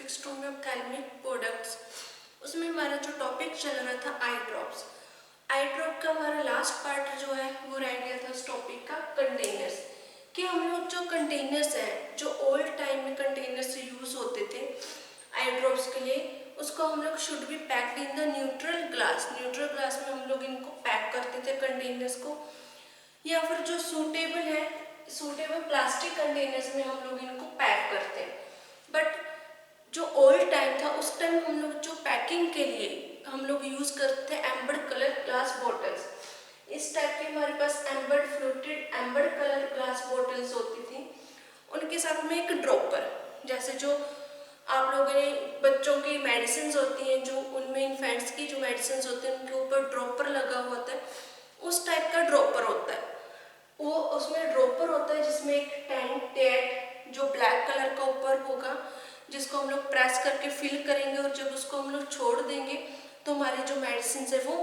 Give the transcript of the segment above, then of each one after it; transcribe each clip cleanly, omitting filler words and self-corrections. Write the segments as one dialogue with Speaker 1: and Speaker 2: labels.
Speaker 1: Six to में ophthalmic products, उसमें हमारा जो टॉपिक चल रहा था आई ड्रॉप्स। आई ड्रॉप का हमारा लास्ट पार्ट जो है वो रह गया था उस टॉपिक का कंटेनर्स, कि हम लोग जो कंटेनर्स हैं जो ओल्ड टाइम में कंटेनर्स यूज होते थे आई ड्रॉप्स के लिए, उसको हम लोग should be packed in the neutral glass. Neutral glass में हम लोग इनको पैक करते थे कंटेनर्स को, या फिर जो सूटेबल प्लास्टिक कंटेनर्स में हम लोग इनको पैक करते हैं। बट जो ओल्ड टाइम था उस टाइम हम लोग जो पैकिंग के लिए हम लोग यूज करते थे एम्बर्ड कलर ग्लास बॉटल्स। इस टाइप के हमारे पास एम्बर्ड कलर ग्लास बॉटल्स होती थी, उनके साथ में एक ड्रॉपर, जैसे जो आप लोगों ने बच्चों की मेडिसिन होती हैं, जो उनमें इन्फेंट्स की जो मेडिसिन होती हैं उनके ऊपर ड्रॉपर लगा हुआ होता है, उस टाइप का ड्रॉपर होता है। वो उसमें ड्रॉपर होता है जिसमें एक टैग जो ब्लैक कलर का ऊपर होगा, जिसको हम लोग प्रेस करके फिल करेंगे और जब उसको हम लोग छोड़ देंगे तो हमारी जो मेडिसिन है वो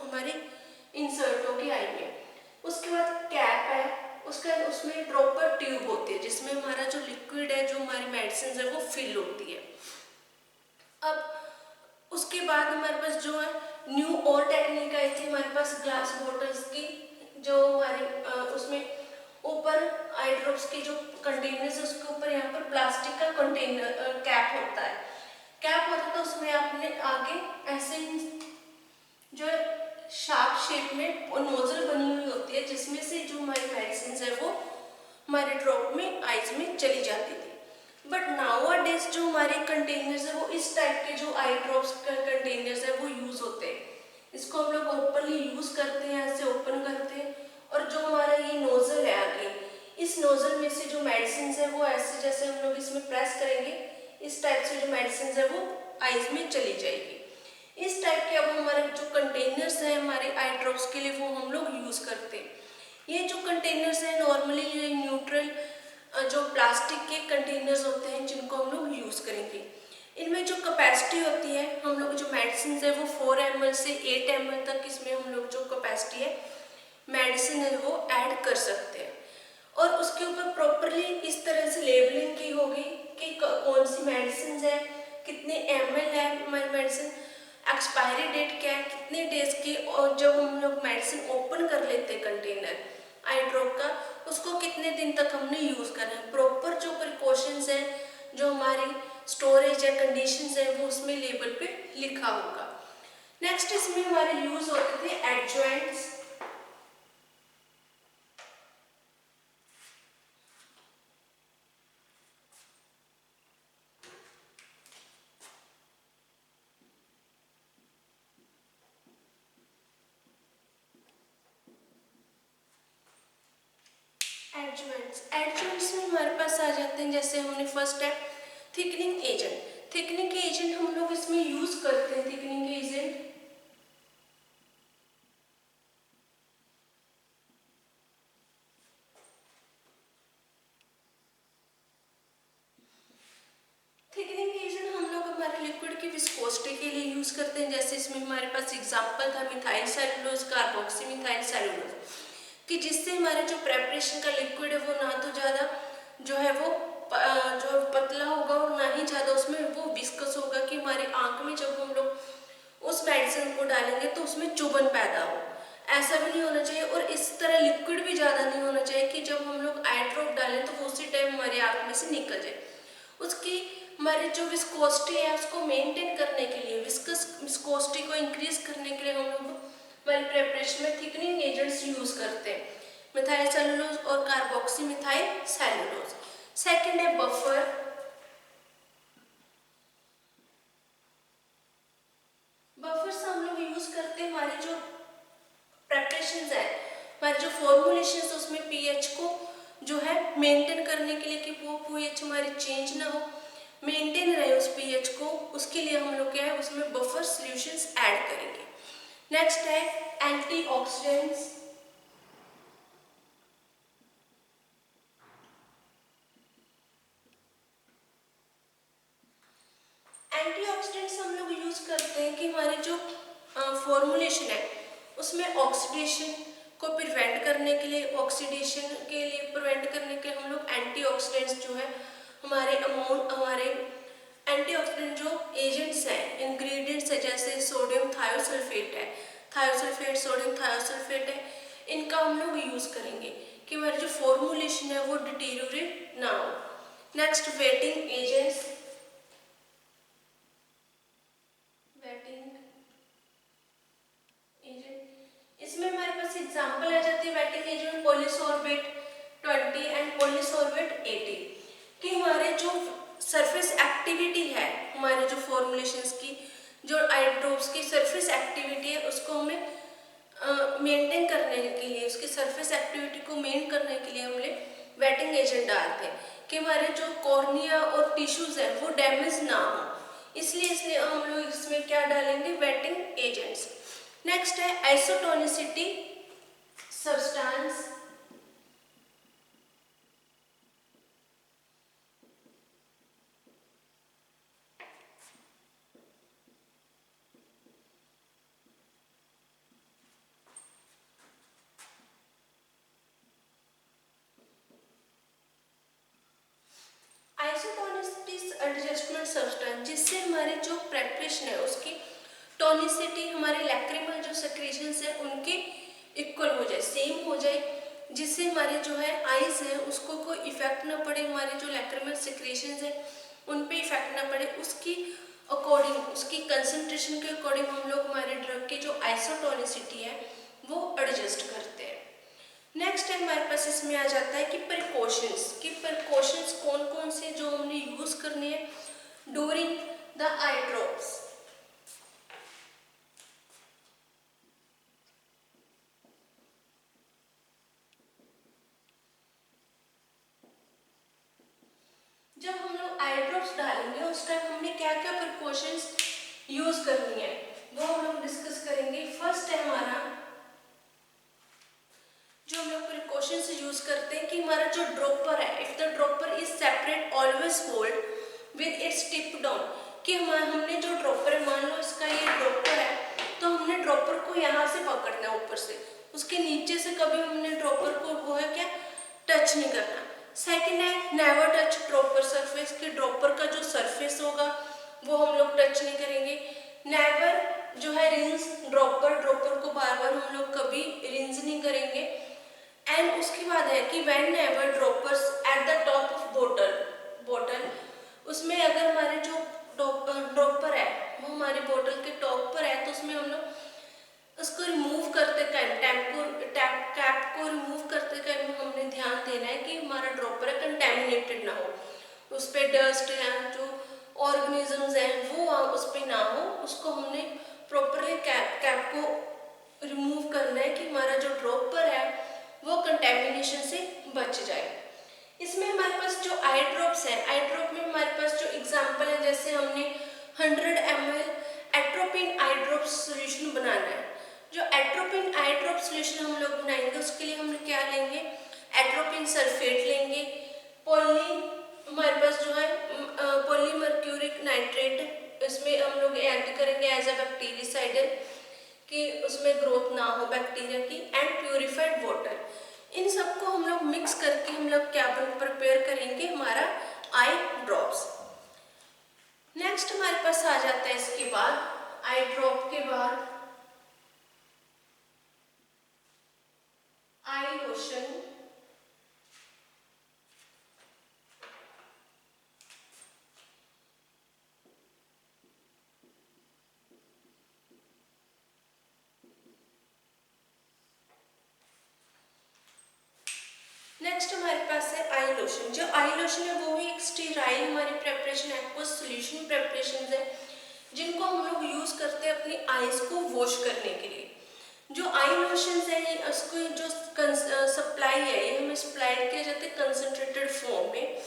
Speaker 1: हमारी इंसर्ट होगी आएंगे। उसके बाद कैप है, उसमें ड्रॉपर ट्यूब होती है जिसमें हमारा जो लिक्विड है जो हमारी मेडिसिन है वो फिल होती है। अब उसके बाद हमारे पास जो है न्यू और टेक्निक आई थी हमारे पास ग्लास बॉटल्स की, जो हमारे उसमें ऊपर आई ड्रॉप्स की जो कंटेनर्स है उसके ऊपर यहाँ पर प्लास्टिक का कंटेनर कैप होता है। कैप होता है तो उसमें आपने आगे ऐसे जो शार्प शेप में और नोजल बनी हुई होती है जिसमें से जो हमारी मेडिसिन है वो हमारे ड्रॉप में आईज में चली जाती थी। बट नाउ अ डेज जो हमारे कंटेनर्स है वो इस टाइप के जो आई ड्रॉप्स कंटेनर्स है वो यूज होते हैं। इसको हम लोग ओपनली यूज करते हैं, ऐसे ओपन करते हैं और जो हमारा ये नोजल है आगे, इस नोजल में से जो मेडिसिन है वो ऐसे जैसे हम लोग इसमें प्रेस करेंगे इस टाइप से जो मेडिसिन है वो आईज में चली जाएगी। इस टाइप के अब हमारे जो कंटेनर्स हैं हमारे आई ड्रॉप्स के लिए वो हम लोग यूज करते हैं। ये जो कंटेनर्स हैं नॉर्मली ये न्यूट्रल जो प्लास्टिक के कंटेनर्स होते हैं जिनको हम लोग यूज करेंगे। इनमें जो कैपेसिटी होती है हम लोग जो मेडिसिन है वो 4 ml से 8 ml तक इसमें हम लोग जो कैपेसिटी है मेडिसिन है वो ऐड कर सकते हैं। और उसके ऊपर प्रॉपरली इस तरह से लेबलिंग की होगी कि कौन सी मेडिसिन है, कितने ml है हमारी मेडिसिन, एक्सपायरी डेट क्या है, कितने डेज की, और जब हम लोग मेडिसिन ओपन कर लेते हैं कंटेनर आई ड्रॉप का उसको कितने दिन तक हमने यूज करना है। प्रॉपर जो प्रिकॉशंस है जो हमारी स्टोरेज है कंडीशंस है वो उसमें लेबल पे लिखा होगा। नेक्स्ट इसमें हमारे यूज होते थे एडजॉइंट्स। एडजॉइंट्स में हमारे पास आ जाते हैं, जैसे हमने फर्स्ट है थिकनिंग एजेंट। थिकनिंग एजेंट हम लोग इसमें यूज करते हैं। थिकनिंग एजेंट हम लोग हमारे लिक्विड की विस्कोसिटी के लिए यूज करते हैं। जैसे इसमें हमारे पास एग्जांपल था methyl cellulose, carboxy methyl cellulose, कि जिससे हमारे जो प्रेपरेशन का लिक्विड है वो ना तो ज़्यादा जो है वो जो पतला होगा और ना ही ज़्यादा उसमें वो विस्कस होगा कि हमारी आंख में जब हम लोग उस मेडिसिन को डालेंगे तो उसमें चुभन पैदा हो, ऐसा भी नहीं होना चाहिए। और इस तरह लिक्विड भी ज़्यादा नहीं होना चाहिए कि जब हम लोग आई ड्रॉप डालें तो वो उसी टाइम हमारी आंख में से निकल जाए। उसकी हमारी जो विस्कोसिटी है उसको मेंटेन करने के लिए, विस्कोसिटी को इंक्रीज करने के लिए हम लोग हमारी प्रेपरेशन में थिकनिंग एजेंट्स यूज करते हैं, मिथाइल सेलुलोज और कार्बोक्सी मिथाइल सेलुलोज। सेकंड है बफर। बफर्स हम लोग यूज करते हैं हमारी जो प्रेपरेशन है, हमारी जो फॉर्मुलेशन है उसमें पीएच को जो है मेंटेन करने के लिए कि वो पीएच हमारी चेंज ना हो, मेंटेन रहे उस पीएच को, उसके लिए हम लोग क्या है उसमें बफर सॉल्यूशंस ऐड करेंगे। नेक्स्ट है एंटीऑक्सीडेंट्स। एंटीऑक्सीडेंट्स हम लोग यूज करते हैं कि हमारी जो फॉर्मुलेशन है उसमें ऑक्सीडेशन को प्रिवेंट करने के लिए, ऑक्सीडेशन के लिए प्रिवेंट करने के लिए हम लोग एंटीऑक्सीडेंट्स जो है हमारे एंटीऑक्सीडेंट जो एजेंट्स हैं, इंग्रेडिएंट्स है, जैसे सोडियम थायोसल्फेट है, थायोसल्फेट, सोडियम थायोसल्फेट है, इनका हम लोग यूज करेंगे कि हमारी जो फॉर्मुलेशन है वो डिटीरियोरेट ना हो। Next waiting agents, waiting agent, इसमें हमारे पास एग्जांपल आ जाती है waiting agent polysorbate 20 and polysorbate 80, कि हमारे जो सरफेस एक्टिविटी है, हमारे जो फॉर्मुलेशंस की, जो आई ड्रॉप्स की सरफेस एक्टिविटी है, उसको हमें मेंटेन करने के लिए, उसकी सरफेस एक्टिविटी को मेंटेन करने के लिए हमने वेटिंग एजेंट डालते हैं कि हमारे जो कॉर्निया और टिश्यूज है वो डैमेज ना हो, इसलिए हम लोग इसमें क्या डालेंगे, वेटिंग एजेंट्स। नेक्स्ट है isotonicity substance, isotonicity adjustment substance, जिससे हमारी जो प्रेपरेशन है उसकी टोनिसिटी, हमारे लैक्रिमल जो सेक्रेशंस है उनके इक्वल हो जाए, सेम हो जाए, जिससे हमारी जो है आइज है उसको कोई इफेक्ट ना पड़े, हमारे जो लैक्रिमल सेक्रेशंस है उन पे इफेक्ट ना पड़े, उसकी अकॉर्डिंग, उसकी कंसंट्रेशन के अकॉर्डिंग हम लोग हमारे ड्रग की जो आइसोटोनिसिटी है वो एडजस्ट करते हैं। नेक्स्ट है हमारे पास इसमें आ जाता है कि प्रिकॉशंस, कि प्रिकॉशंस कौन कौन से जो हमने यूज करने हैं ड्यूरिंग द आई ड्रॉप्स। जब हम लोग आई ड्रॉप्स डालेंगे उस टाइम हमने क्या क्या प्रिकॉशंस यूज करनी है वो हम लोग डिस्कस करेंगे। फर्स्ट है हमारा जो हम लोग प्रिकॉशंस यूज करते हैं कि हमारा जो ड्रॉपर है, if the dropper is separate always hold with its tip down, कि हमने जो ड्रॉपर है, मान लो इसका ये ड्रॉपर है, तो हमने ड्रॉपर को यहाँ से पकड़ना है ऊपर से, उसके नीचे से कभी हमने ड्रॉपर को वो है क्या टच नहीं करना। सेकंड है नेवर टच ड्रॉपर सरफेस, कि ड्रॉपर का जो सरफेस होगा वो हम लोग टच नहीं करेंगे। नेवर जो है रिंस ड्रॉपर, ड्रॉपर को बार बार हम लोग कभी रिंस नहीं करेंगे। एंड उसके बाद है कि when ever droppers at the top of बोतल, उसमें अगर हमारे जो ड्रॉपर है वो हमारी बोतल के टॉप पर है, तो उसमें हम लोग उसको रिमूव करते टाइम कैप को रिमूव करते टाइम हमने ध्यान देना है कि हमारा ड्रॉपर है कंटेमिनेटेड ना हो, उस पर डस्ट या जो ऑर्गेनिजम्स हैं वो उस पर ना हो, उसको हमने प्रॉपरली कैप को रिमूव करना है कि हमारा जो ड्रॉपर है वो कंटेमिनेशन से बच जाए। इसमें हमारे पास जो आई ड्रॉप्स है, आई ड्रॉप में हमारे पास जो एग्जांपल है, जैसे हमने 100 ml atropine eye drop solution बनाना है। जो एट्रोपिन आई ड्रॉप सोल्यूशन हम लोग बनाएंगे उसके लिए हम क्या लेंगे, एट्रोपिन सल्फेट लेंगे, हमारे पास जो है पॉलीमर्क्यूरिक नाइट्रेट, इसमें हम लोग ऐड करेंगे एज अ बैक्टीरिसाइडल कि उसमें ग्रोथ ना हो बैक्टीरिया की, एंड प्यूरिफाइड वाटर। इन सबको हम लोग मिक्स करके हम लोग क्या प्रिपेयर करेंगे, हमारा आई ड्रॉप्स। नेक्स्ट हमारे पास आ जाता है इसके बाद आई ड्रॉप के बाद आई लोशन, नेक्स्ट हमारे पास है आई लोशन। जो आई लोशन है वो भी एक स्टेराइल हमारी प्रेपरेशन एक्वस सोल्यूशन प्रेपरेशन है जिनको हम लोग यूज करते हैं अपनी आईज को वॉश करने के लिए। जो आई लोशन है उसको जो सप्लाई है ये हमें सप्लाई किया जाता है कंसनट्रेटेड फॉर्म में,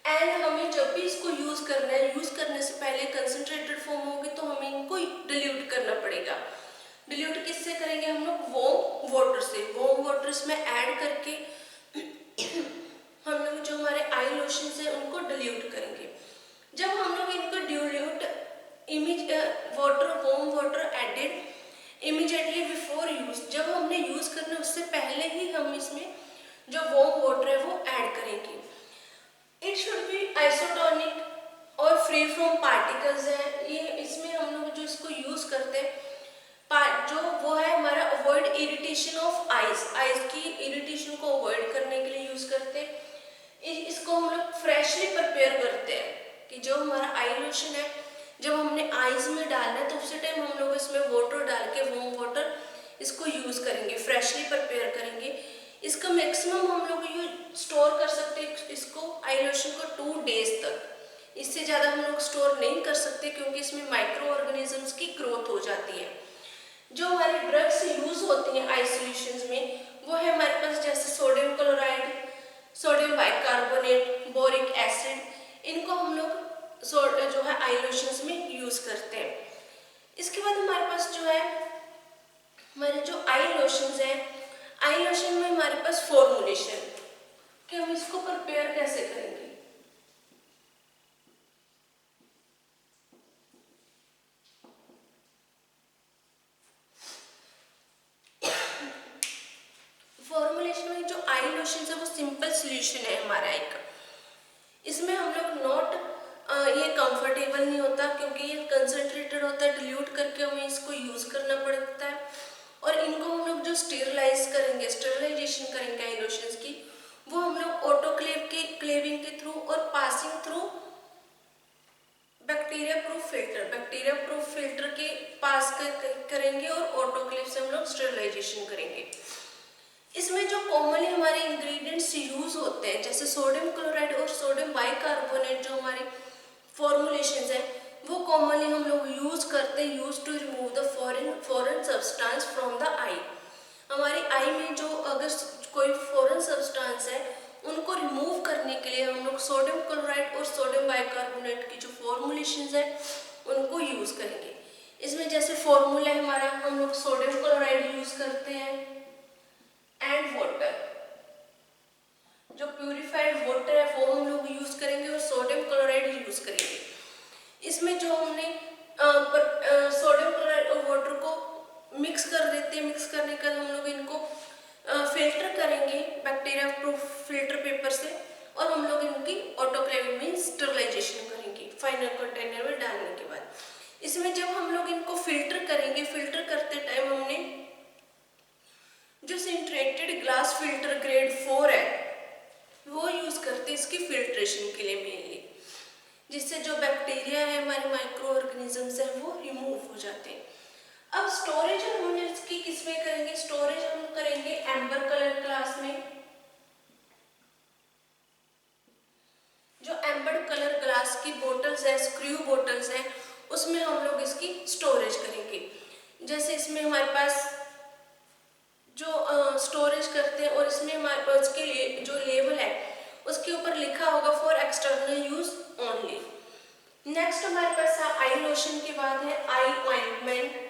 Speaker 1: एंड हमें जब भी इसको यूज करना है, यूज करने से पहले कंसनट्रेटेड फॉर्म होगी तो हमें इनको डिल्यूट करना पड़ेगा। डिल्यूट किससे करेंगे हम लोग, वार्म वाटर से। वार्म वाटर इसमें ऐड करके हम लोग जो हमारे आई लोशन है उनको डिल्यूट करेंगे। जब हम लोग इनको dilute water, warm water added immediately before use, जब हमने यूज करना उससे पहले ही हम इसमें जो वार्म वाटर है वो ऐड करेंगे। इट शुड बी आइसोटोनिक और फ्री फ्रॉम पार्टिकल्स हैं, ये इसमें हम लोग जो इसको यूज करते हैं जो वो है हमारा अवॉइड इरिटेशन ऑफ आइज की इरिटेशन को अवॉइड करने के लिए यूज करते हैं। इसको हम लोग फ्रेशली प्रिपेयर करते हैं कि जो हमारा आई लोशन है जब हमने आईज में डालना है तो उसी टाइम हम लोग इसमें वाटर डाल के वार्म वाटर इसको यूज करेंगे, फ्रेशली प्रिपेयर करेंगे। इसका मैक्सिमम हम लोग यूज स्टोर कर सकते हैं इसको आई लोशन को 2 डेज तक, इससे ज़्यादा हम लोग स्टोर नहीं कर सकते क्योंकि इसमें माइक्रो ऑर्गेनिजम्स की ग्रोथ हो जाती है। जो हमारी ड्रग्स यूज होती हैं आई सॉल्यूशंस में वो है हमारे पास जैसे sodium chloride, sodium bicarbonate, boric acid, इनको हम लोग जो है आई लोशंस में यूज करते हैं। इसके बाद हमारे पास जो है हमारे जो आई लोशंस है, आई लोशन में हमारे पास फॉर्मुलेशन कि हम इसको प्रिपेयर कैसे करेंगे। फॉर्मुलेशन में जो आई लोशन है वो सिंपल सोल्यूशन है हमारा एक, इसमें हम लोग नॉट ये कंफर्टेबल नहीं होता क्योंकि ये कंसंट्रेटेड होता है, डिल्यूट करके हमें इसको यूज करना पड़ता है और इनको हम लोग जो स्टेरलाइज करेंगे, स्टेरलाइजेशन करेंगे आई लोशंस की, वो हम लोग ऑटोक्लेव के क्लेविंग के थ्रू और passing through bacteria proof filter के पास करेंगे और ऑटोक्लेव से हम लोग स्टेरलाइजेशन करेंगे। इसमें जो कॉमनली हमारे इंग्रेडिएंट्स यूज होते हैं जैसे सोडियम क्लोराइड और सोडियम बाइकार्बोनेट, जो हमारे फॉर्मुलेशंस है वो कॉमनली हम लोग यूज करते हैं, use to remove the foreign substance from the eye. हमारी आई में जो अगर कोई फॉरेन सब्सटेंस है उनको रिमूव करने के लिए हम लोग सोडियम क्लोराइड और सोडियम बाइकार्बोनेट की जो फॉर्मुलेशंस है उनको यूज करेंगे। इसमें जैसे फॉर्मूला है हमारा, हम लोग सोडियम क्लोराइड यूज करते हैं एंड वाटर, जो प्यूरिफाइड वाटर है वो हम लोग यूज करेंगे और सोडियम क्लोराइड यूज करेंगे। इसमें जो हमने सोडियम क्लोराइड और वाटर को मिक्स कर देते हैं, मिक्स करने के बाद हम लोग इनको फिल्टर करेंगे बैक्टीरिया प्रूफ फिल्टर पेपर से और हम लोग इनकी ऑटोक्लेविंग में स्टरलाइजेशन करेंगे फाइनल कंटेनर में डालने के बाद। इसमें जब हम लोग इनको फिल्टर करेंगे, फिल्टर करते टाइम हमने जो सिंट्रेटेड ग्लास फिल्टर ग्रेड 4 है वो यूज करते हैं इसकी फिल्ट्रेशन के लिए मेनली, जिससे जो बैक्टीरिया है हमारे माइक्रो ऑर्गेनिजम्स है वो रिमूव हो जाते हैं। अब स्टोरेज हम इसकी किसमें करेंगे, स्टोरेज हम करेंगे एम्बर कलर ग्लास में। जो एम्बर कलर ग्लास की बोटल्स है, स्क्रू बोटल्स है, उसमें हम लोग इसकी स्टोरेज करेंगे। जैसे इसमें हमारे पास जो स्टोरेज करते हैं और इसमें हमारे पास के लिए जो लेबल है उसके ऊपर लिखा होगा for external use only. Next हमारे पास आई लोशन के बाद है आई ऑइंटमेंट।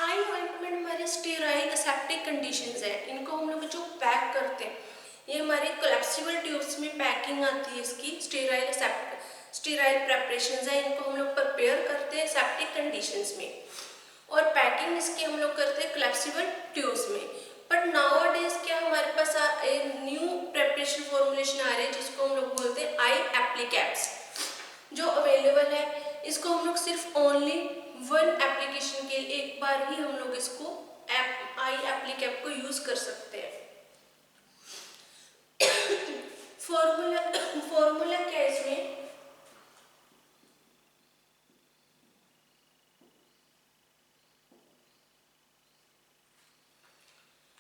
Speaker 1: आई ऑइंटमेंट हमारे स्टेराइल एसेप्टिक कंडीशंस है, इनको हम लोग जो पैक करते हैं ये हमारे कोलैप्सिबल ट्यूब्स में पैकिंग आती है इसकी, स्टेराइल प्रेपरेशंस है, इनको हम लोग प्रिपेयर करते हैं सेप्टिक कंडीशंस में और पैकिंग इसकी हम लोग करते हैं कोलैप्सिबल ट्यूब्स में। बट नाउ डेज क्या हमारे पास न्यू प्रेपरेशन फॉर्मुलेशन आ रही है जिसको हम लोग बोलते हैं आई एप्लीकैप्स, जो अवेलेबल है। इसको हम लोग सिर्फ ओनली वन एप्लीकेशन के लिए एक बार ही हम लोग इसको आई एप्लीकैप को यूज कर सकते हैं। फॉर्मूला क्या है इसमें,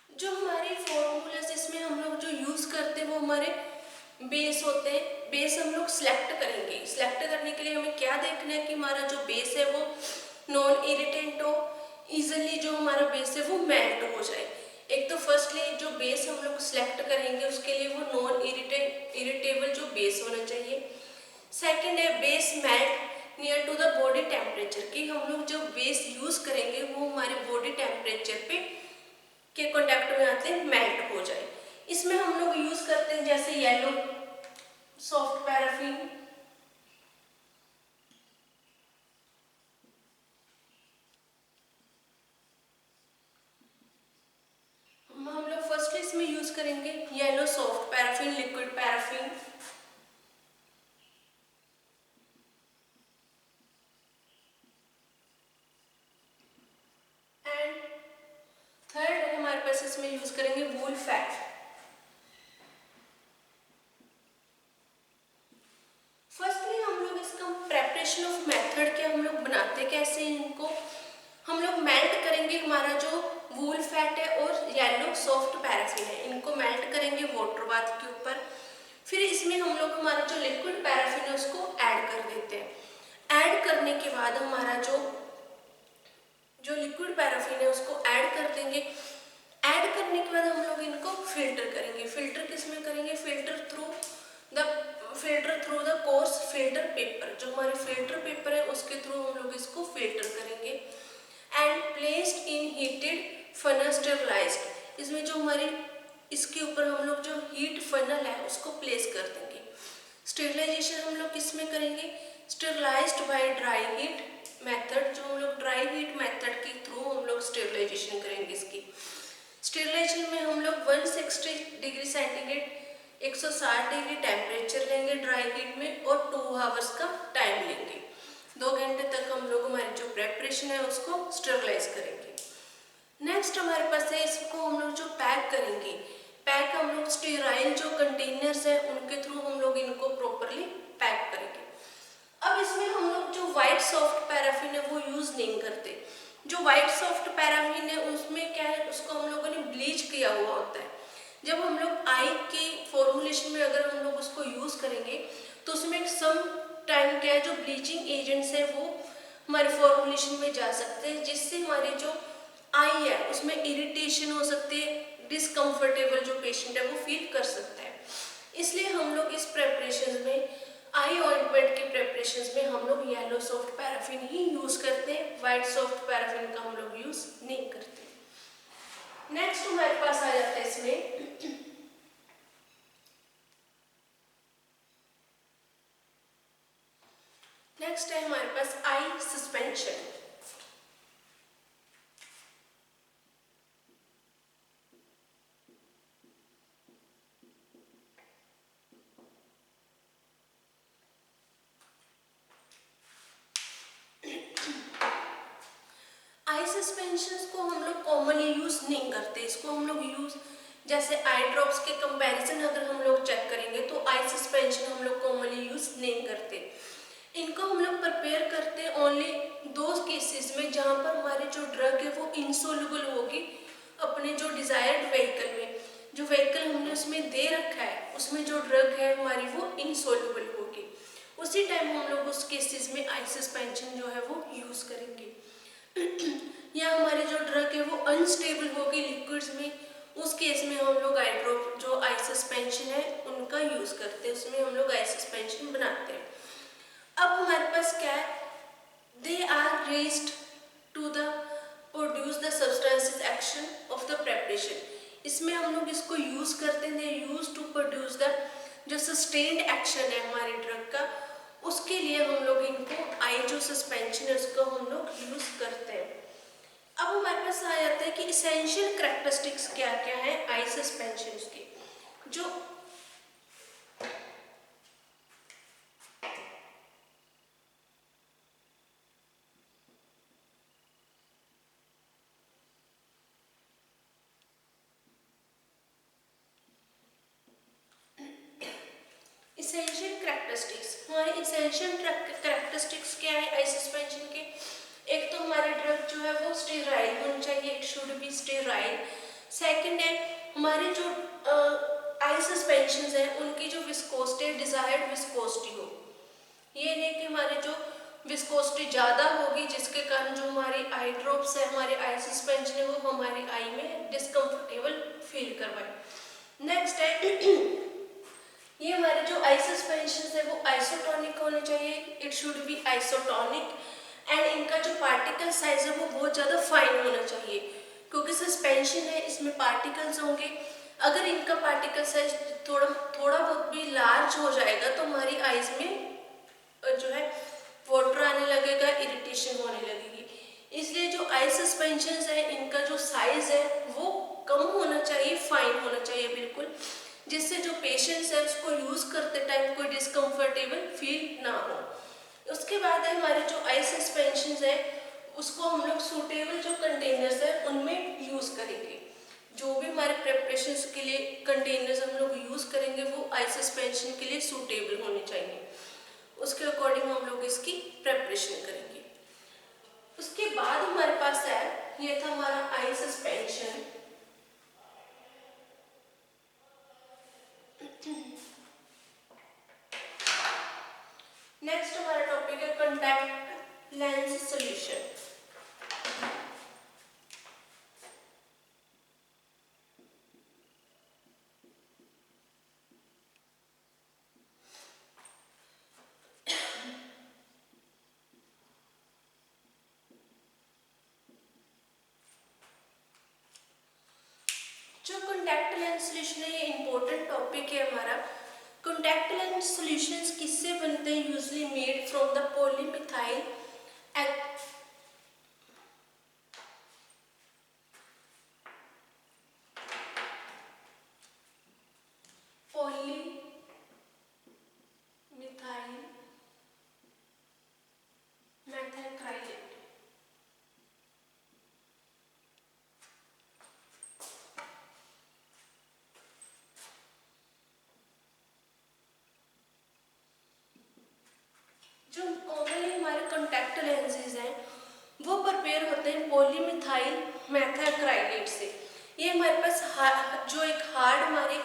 Speaker 1: जो हमारे फॉर्मूलाज इसमें हम लोग जो यूज करते हैं वो हमारे बेस होते हैं। बेस हम लोग सिलेक्ट करेंगे, सिलेक्ट करने के लिए हमें क्या देखना है कि हमारा जो बेस है वो नॉन इरिटेंट हो, इजिली जो हमारा बेस है वो मेल्ट हो जाए। एक तो फर्स्टली जो बेस हम लोग सिलेक्ट करेंगे उसके लिए वो नॉन इरिटेबल जो बेस होना चाहिए। सेकंड है base melt near to the body temperature, कि हम लोग जो बेस यूज करेंगे वो हमारे बॉडी टेम्परेचर पे के कॉन्टैक्ट में आते हैं मेल्ट हो जाए। इसमें हम लोग यूज करते हैं जैसे येलो सॉफ्ट पैराफिन, इसमें यूज करेंगे वूल फैट। फर्स्टली हम लोग इसका प्रेपरेशन ऑफ मेथड क्या हम लोग बनाते कैसे इनको, हम लोग मेल्ट करेंगे हमारा जो वूल फैट है और येलो सॉफ्ट पैराफिन है, इनको मेल्ट करेंगे वाटर बाथ के ऊपर। फिर इसमें हम लोग हमारा जो लिक्विड पैराफिन है उसको ऐड कर देते हैं। ऐड करने के बाद हमारा जो लिक्विड पैराफिन है उसको ऐड कर देंगे। ऐड करने के बाद हम लोग इनको फिल्टर करेंगे। फिल्टर किस में करेंगे, filter through the course filter paper, जो हमारे फिल्टर पेपर है उसके थ्रू हम लोग इसको फिल्टर करेंगे। And placed in heated funnel stabilised, इसमें जो हमारी इसके ऊपर हम लोग जो हीट फनल है उसको प्लेस कर देंगे। स्टेरिलाइजेशन हम लोग किस में करेंगे, sterilised by dry heat method, जो हम लोग ड्राई हीट मेथड के थ्रू हम लोग स्टेरिलाइजेशन करेंगे इसकी। स्टेरिलाइजेशन में हम लोग 160 डिग्री सेंटीग्रेड 160 डिग्री टेम्परेचर लेंगे ड्राई हीट में और 2 आवर्स का टाइम लेंगे। 2 घंटे तक हम लोग हमारी जो प्रेपरेशन है उसको स्टेरिलाइज करेंगे। नेक्स्ट हमारे पास है, इसको हम लोग जो पैक करेंगे, पैक हम लोग स्टेराइल जो कंटेनर्स है उनके थ्रू हम लोग इनको प्रॉपरली पैक करेंगे। अब इसमें हम लोग जो व्हाइट सॉफ्ट पैराफिन है वो यूज नहीं करते। जो व्हाइट सॉफ्ट पैराफिन है उसमें क्या है, उसको हम लोगों ने ब्लीच किया हुआ होता है। जब हम लोग आई के फॉर्मुलेशन में अगर हम लोग उसको यूज करेंगे तो उसमें सम टाइम क्या है, जो ब्लीचिंग एजेंट्स है वो हमारे फॉर्मुलेशन में जा सकते हैं, जिससे हमारी जो आई है उसमें इरिटेशन हो सकती है, डिसकंफर्टेबल जो पेशेंट है वो फील कर सकता है। इसलिए हम लोग इस प्रेपरेशन में, आई ऑइंटमेंट के प्रेपरेशन में हम लोग येलो सॉफ्ट पैराफिन ही यूज करते हैं, व्हाइट सॉफ्ट पैराफिन का हम लोग यूज नहीं करते। नेक्स्ट हमारे पास आ जाता है इसमें नेक्स्ट है हमारे पास आई सस्पेंशन। आई सस्पेंशन को हम लोग कॉमनली यूज नहीं करते, इसको हम लोग यूज जैसे आई ड्रॉप्स के कंपैरिजन अगर हम लोग चेक करेंगे तो आई सस्पेंशन हम लोग कॉमनली यूज नहीं करते। इनको हम लोग प्रिपेयर करते हैं ओनली दो केसेस में, जहाँ पर हमारी जो ड्रग है वो इनसोल्युबल होगी अपने जो डिजायर्ड व्हीकल में। जो व्हीकल हमने उसमें दे रखा है उसमें जो ड्रग है हमारी वो इनसोल्युबल होगी, उसी टाइम हम लोग उस केसेस में आई सस्पेंशन जो है वो यूज करेंगे। या हमारी जो ड्रग है वो अनस्टेबल होगी लिक्विड्स में, उस केस में हम लोग आई ड्रॉप जो आई सस्पेंशन है उनका यूज करते हैं, उसमें हम लोग आई सस्पेंशन बनाते हैं। अब हमारे पास क्या है, they are raised to the produce the substances action of the preparation, इसमें हम लोग इसको यूज करते हैं, they use to produce the जो सस्टेन्ड एक्शन है हमारी ड्रग का, उसके लिए हम लोग इनको आई जो सस्पेंशन है उसको हम लोग यूज करते हैं। अब हमारे पास आ जाता है कि इसेंशियल कैरेक्टरिस्टिक्स क्या क्या है आई सस्पेंशन के। जो इसेंशियल कैरेक्टरिस्टिक्स, हमारे इसेंशियल कैरेक्टरिस्टिक्स क्या है आई सस्पेंशन के, एक तो हमारी ड्रग जो है वो स्टेराइल होनी चाहिए, it should be sterile. Second है हमारे जो आई सस्पेंशन है उनकी जो विस्कोसिटी डिजायर्ड विस्कोसिटी हो, ये नहीं कि हमारी जो विस्कोसिटी ज़्यादा होगी जिसके कारण जो हमारी आई ड्रॉप्स है हमारे आई सस्पेंशन है वो हमारी आई में डिस्कम्फर्टेबल फील करवाए। नेक्स्ट है ये हमारे जो आई सस्पेंशन है वो आइसोटोनिक होने चाहिए, it should be isotonic. And इनका जो पार्टिकल साइज है वो बहुत ज़्यादा फाइन होना चाहिए, क्योंकि सस्पेंशन है इसमें पार्टिकल्स होंगे, अगर इनका पार्टिकल साइज थोड़ा बहुत भी लार्ज हो जाएगा तो हमारी आईज में जो है वाटर आने लगेगा, इरिटेशन होने लगेगी। इसलिए जो आई सस्पेंशन है इनका जो साइज है वो कम होना चाहिए, फाइन होना चाहिए बिल्कुल, जिससे जो पेशेंट्स है उसको यूज करते टाइम कोई डिस्कम्फर्टेबल फील ना हो। उसके बाद है हमारे जो आई सस्पेंशन है उसको हम लोग सूटेबल जो कंटेनर्स है उनमें यूज करेंगे। जो भी हमारे प्रेपरेशन के लिए कंटेनर्स हम लोग यूज़ करेंगे वो आई सस्पेंशन के लिए सूटेबल होने चाहिए, उसके अकॉर्डिंग हम लोग इसकी प्रेपरेशन करेंगे। उसके बाद हमारे पास है, ये था हमारा आई सस्पेंशन। नेक्स्ट हमारा टॉपिक है कॉन्टैक्ट लेंस सॉल्यूशन। जो कॉन्टैक्ट लेंस सॉल्यूशन है, ये इंपॉर्टेंट टॉपिक है हमारा। कॉन्टैक्ट लेंस सॉल्यूशंस किससे बनते हैं? Usually made from the polymethyl methacrylate. जो कॉमनली हमारे कॉन्टैक्ट लेंसेज हैं वो प्रिपेयर होते हैं पॉलीमिथाइल मेथाक्राइलेट से। ये हमारे पास जो एक हार्ड हमारे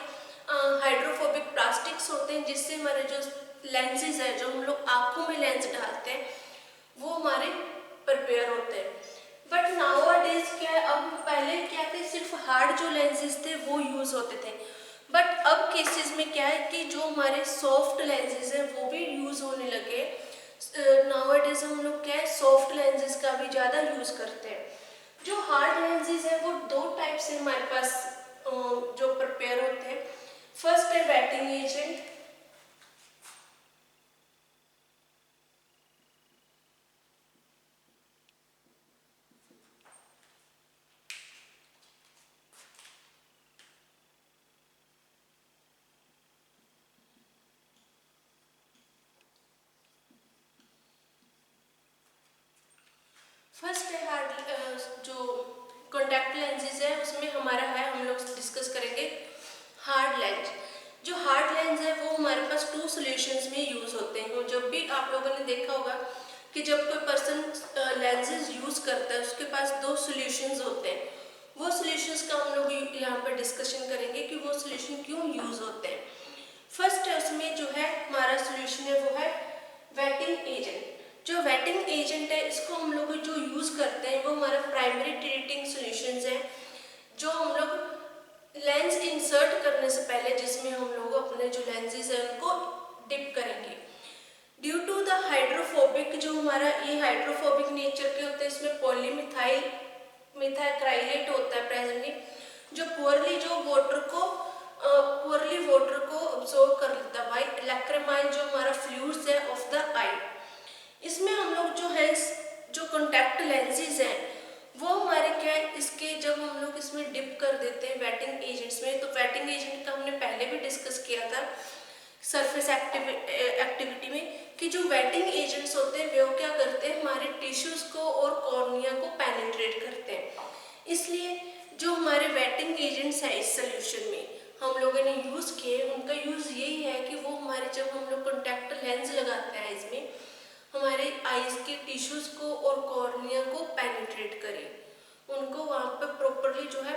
Speaker 1: हाइड्रोफोबिक प्लास्टिक्स होते हैं, जिससे हमारे जो लेंसेज है, जो हम लोग आंखों में लेंस डालते हैं, वो हमारे प्रिपेयर होते हैं। बट नाउअडेज क्या है, अब पहले क्या थे, सिर्फ हार्ड जो लेंसेज थे वो यूज़ होते थे। बट अब केसेस में क्या है कि जो हमारे सॉफ्ट लेंसेज हैं वो भी यूज़ होने लगे। नाउअडेज हम लोग क्या है, सॉफ्ट लेंसेज का भी ज़्यादा यूज़ करते हैं। जो हार्ड लेंसेज है वो दो टाइप से हमारे पास जो प्रिपेयर होते हैं। फर्स्ट है वेटिंग एजेंट। फर्स्ट है हार्ड जो कॉन्टैक्ट लेंसेज है, उसमें हमारा है, हम लोग डिस्कस करेंगे हार्ड लेंस। जो हार्ड लेंस है वो हमारे पास टू सॉल्यूशंस में यूज़ होते हैं। जब भी आप लोगों ने देखा होगा कि जब कोई पर्सन लेंसेज यूज़ करता है उसके पास दो सॉल्यूशंस होते हैं। वो सॉल्यूशंस का हम लोग यहाँ पर डिस्कशन करेंगे कि वो सॉल्यूशन क्यों यूज़ होते हैं। फर्स्ट है उसमें जो है हमारा सॉल्यूशन है वो है वेटिंग एजेंट। जो वेटिंग एजेंट है इसको हम लोग जो यूज़ करते हैं वो हमारा प्राइमरी ट्रीटिंग सॉल्यूशंस है, जो हम लोग लेंस इंसर्ट करने से पहले जिसमें हम लोग अपने जो लेंसेज है उनको डिप करेंगे। ड्यू टू द हाइड्रोफोबिक, जो हमारा ये हाइड्रोफोबिक नेचर के होते हैं, इसमें पॉलीमिथाइल मेथाक्राइलेट होता है प्रेजेंटली, जो पुअरली वाटर को अब्सॉर्ब कर लेता है बाय लैक्रिमाइन, जो हमारा फ्लूइड्स है ऑफ द आई। इसमें हम लोग जो है जो कॉन्टैक्ट लेंसेज हैं वो हमारे क्या है, इसके जब हम लोग इसमें डिप कर देते हैं वेटिंग एजेंट्स में, तो वेटिंग एजेंट का हमने पहले भी डिस्कस किया था सरफेस एक्टिविटी में, कि जो वेटिंग एजेंट्स होते हैं वो क्या करते हैं, हमारे टिश्यूज को और कॉर्निया को पेनिट्रेट करते हैं। इसलिए जो हमारे वेटिंग एजेंट्स हैं इस सोल्यूशन में हम लोगों ने यूज़ किए, उनका यूज़ यही है कि वो हमारे जब हम लोग कॉन्टैक्ट लेंस लगाते हैं इसमें हमारे आईज के टिश्यूज को और कॉर्निया को पेनिट्रेट करें, उनको वहाँ पर प्रॉपरली जो है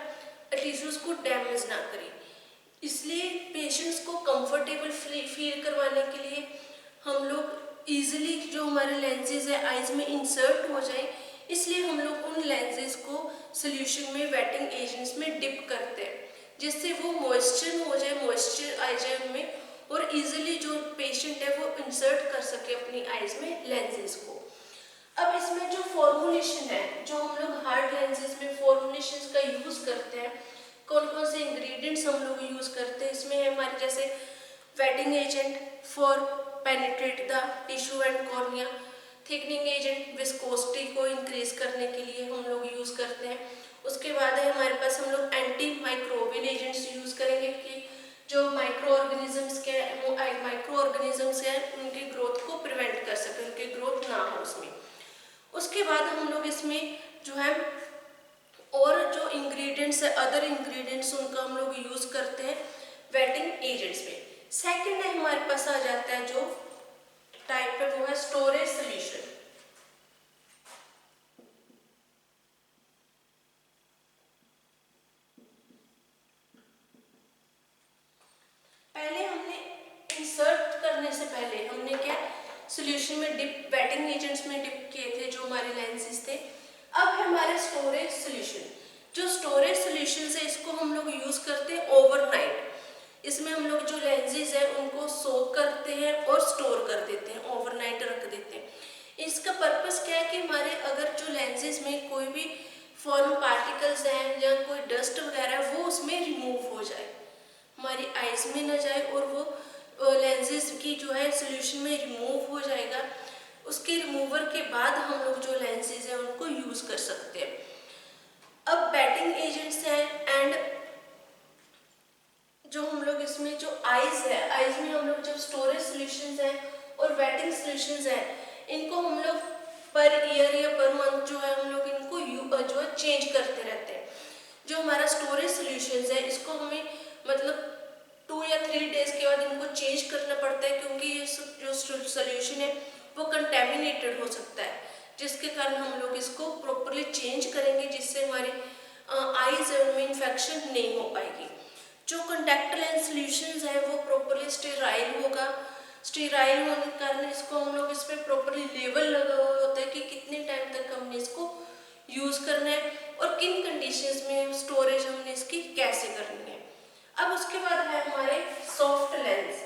Speaker 1: टिश्यूज को डैमेज ना करें। इसलिए पेशेंट्स को कंफर्टेबल फील करवाने के लिए हम लोग इजीली जो हमारे लेंसेज है आईज में इंसर्ट हो जाए, इसलिए हम लोग उन लेंसेज को सोल्यूशन में वेटिंग एजेंट्स में डिप करते हैं, जिससे वो मॉइस्चर हो जाए, मॉइस्चर आ जाए उनमें, और इजीली जो पेशेंट है वो इंसर्ट कर सके अपनी आईज में लेंसेज को। अब इसमें जो फॉर्मुलेशन है, जो हम लोग हार्ड लेंसेज में फॉर्मुलेशन का यूज़ करते हैं, कौन कौन से इंग्रेडिएंट्स हम लोग यूज़ करते हैं, इसमें है हमारे जैसे waiting agent for penetrate the tissue and cornea, thickening agent viscosity को इंक्रीज करने के लिए हम लोग यूज़ करते हैं। उसके बाद है हमारे पास हम लोग एंटी माइक्रोबियल एजेंट्स यूज़ करेंगे कि जो माइक्रो ऑर्गेनिजम्स है उनकी ग्रोथ को प्रिवेंट कर सके, उनकी ग्रोथ ना हो उसमें। उसके बाद हम लोग इसमें जो है और जो इंग्रेडिएंट्स है, अदर इंग्रेडिएंट्स, उनका हम लोग यूज करते हैं वेटिंग एजेंट्स में। सेकंड है हमारे पास आ जाता है जो टाइप है वो है स्टोरेज सोल्यूशन। पहले हमने इंसर्ट करने से पहले हमने क्या सोल्यूशन में डिप, वेटिंग एजेंट्स में डिप किए थे जो हमारे लेंसेज थे। अब है हमारे स्टोरेज सोल्यूशन। जो स्टोरेज सोल्यूशन है इसको हम लोग यूज करते हैं ओवरनाइट। इसमें हम लोग जो लेंसेज है उनको सोक करते हैं और स्टोर कर देते हैं, ओवरनाइट रख देते हैं। इसका पर्पस क्या है कि हमारे अगर जो लेंसेज में कोई भी फॉरेन पार्टिकल्स हैं या कोई डस्ट वगैरह है वो उसमें रिमूव हो जाए, हमारी आइज में ना जाए, और वो लेंसेज की जो है सोल्यूशन में रिमूव हो जाएगा। उसके रिमूवर के बाद हम लोग जो लेंसेज है उनको यूज कर सकते हैं। अब वेटिंग एजेंट्स हैं एंड जो हम लोग इसमें जो आइज है, आइज में हम लोग जब स्टोरेज सोल्यूशंस है और वेटिंग सोल्यूशंस है इनको हम लोग पर ईयर या पर मंथ जो है हम लोग इनको जो है चेंज करते रहते हैं। जो हमारा स्टोरेज सोल्यूशंस है इसको हमें मतलब 2 या 3 डेज के बाद इनको चेंज करना पड़ता है, क्योंकि ये जो सोल्यूशन है वो कंटेमिनेटेड हो सकता है, जिसके कारण हम लोग इसको प्रॉपरली चेंज करेंगे जिससे हमारी आईज है उनमें इन्फेक्शन नहीं हो पाएगी। जो कॉन्टैक्ट लेंस सोल्यूशंस है वो प्रॉपरली स्टेराइल होगा। स्टेराइल होने के कारण इसको हम लोग इस पर प्रॉपरली लेबल लगा हुआ होता है कि कितने टाइम तक हमने इसको यूज करना है और किन कंडीशंस में स्टोरेज हमने इसकी कैसे करनी है। अब उसके बाद है हमारे सॉफ्ट लेंस।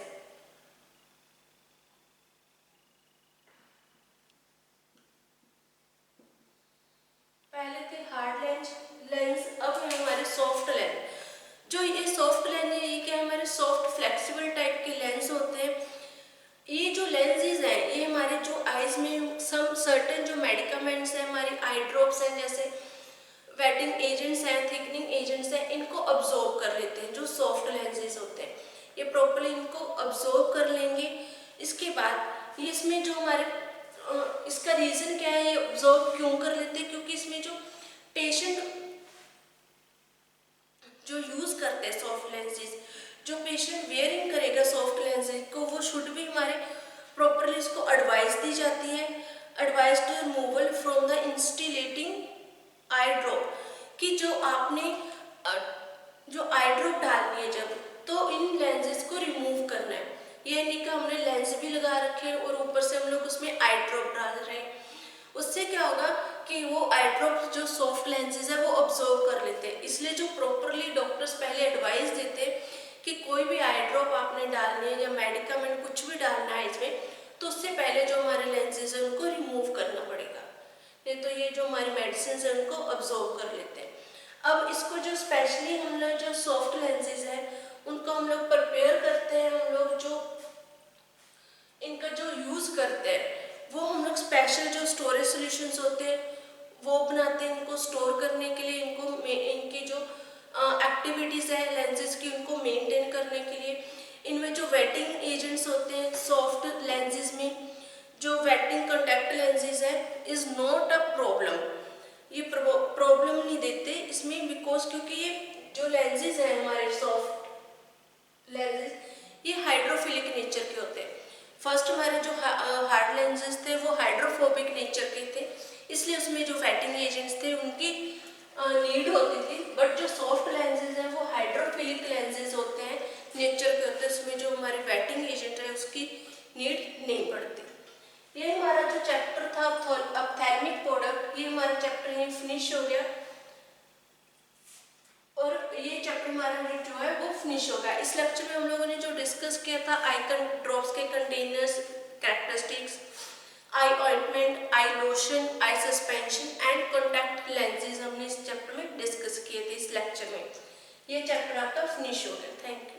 Speaker 1: पहले थे हार्ड लेंस, अब है हमारे सॉफ्ट लेंस। जो ये सॉफ्ट लेंस है ये क्या है, हमारे सॉफ्ट फ्लेक्सिबल टाइप के लेंस होते हैं। ये जो लेंसेज हैं ये हमारे जो आईज में सम सर्टेन जो मेडिकामेंट्स हैं, हमारी आई ड्रॉप्स हैं, जैसे वेटिंग एजेंट्स हैं, थिकनिंग एजेंट्स हैं, इनको अब्जॉर्ब कर लेते हैं। जो सॉफ्ट लेंसेज होते हैं ये प्रॉपरली इनको अब्जॉर्ब कर लेंगे। इसके बाद ये इसमें जो हमारे इसका रीजन क्या है, ये अब्जॉर्ब क्यों कर लेते हैं, क्योंकि इसमें जो पेशेंट जो यूज करते हैं सॉफ्ट लेंसेज, जो पेशेंट वेयरिंग करेगा सॉफ्ट लेंसेज को, वो शुड भी हमारे प्रॉपरली इसको एडवाइस दी जाती है, advice to removal from the instilling eye drop, कि जो आपने जो आई ड्रॉप डालनी है जब, तो इन लेंसेज को रिमूव करना है। ये नहीं कि हमने लेंस भी लगा रखे हैं और ऊपर से हम लोग उसमें आई ड्रॉप डाल रहे हैं। उससे क्या होगा कि वो आई ड्रॉप जो सॉफ्ट लेंसेज है वो अब्जॉर्ब कर लेते हैं। इसलिए जो प्रॉपरली डॉक्टर्स पहले एडवाइस देते हैं कि कोई भी आई ड्रॉप आपने डालनी है या मेडिकामेंट कुछ भी डालना है इसमें, तो उससे पहले जो हमारे लेंसेज है उनको रिमूव करना पड़ेगा, नहीं तो ये जो हमारी मेडिसिन है उनको अब्जॉर्ब कर लेते हैं। अब इसको जो स्पेशली हम लोग जो सॉफ्ट लेंसेज है उनको हम लोग प्रिपेयर करते हैं, हम लोग जो इनका जो यूज करते हैं वो हम लोग स्पेशल जो स्टोरेज सॉल्यूशंस होते हैं वो बनाते हैं इनको स्टोर करने के लिए, इनको इनकी जो एक्टिविटीज है लेंसेज की उनको मेंटेन करने के लिए। इनमें जो वेटिंग एजेंट्स होते हैं सॉफ्ट लेंसेज में, जो वेटिंग कॉन्टैक्ट लेंसेज है इज नॉट अ प्रॉब्लम, ये प्रॉब्लम नहीं देते इसमें, बिकॉज क्योंकि ये जो लेंसेज है हमारे सॉफ्ट लेंसेज ये हाइड्रोफिलिक नेचर के होते हैं। फर्स्ट हमारे जो हार्ड लेंसेज थे वो हाइड्रोफोबिक नेचर के थे, इसलिए उसमें जो वेटिंग एजेंट्स थे उनकी नीड होती थी। बट जो सॉफ्ट लेंसेज हैं वो हाइड्रोफिलिक लेंसेज होते हैं, नेचर के होते हैं, उसमें जो हमारे वेटिंग एजेंट है उसकी नीड नहीं पड़ती। ये हमारा जो चैप्टर था ऑप्थेल्मिक प्रोडक्ट, ये हमारा चैप्टर यहीं फिनिश हो गया और ये चैप्टर हमारा जो है वो फिनिश होगा। इस लेक्चर में हम लोगों ने जो डिस्कस किया था आई ड्रॉप्स के containers, characteristics, I ointment, I lotion, I suspension and contact lenses हमने इस चैप्टर में डिस्कस किए थे इस लेक्चर में। ये चैप्टर आपका फिनिश हो गया। Thank you.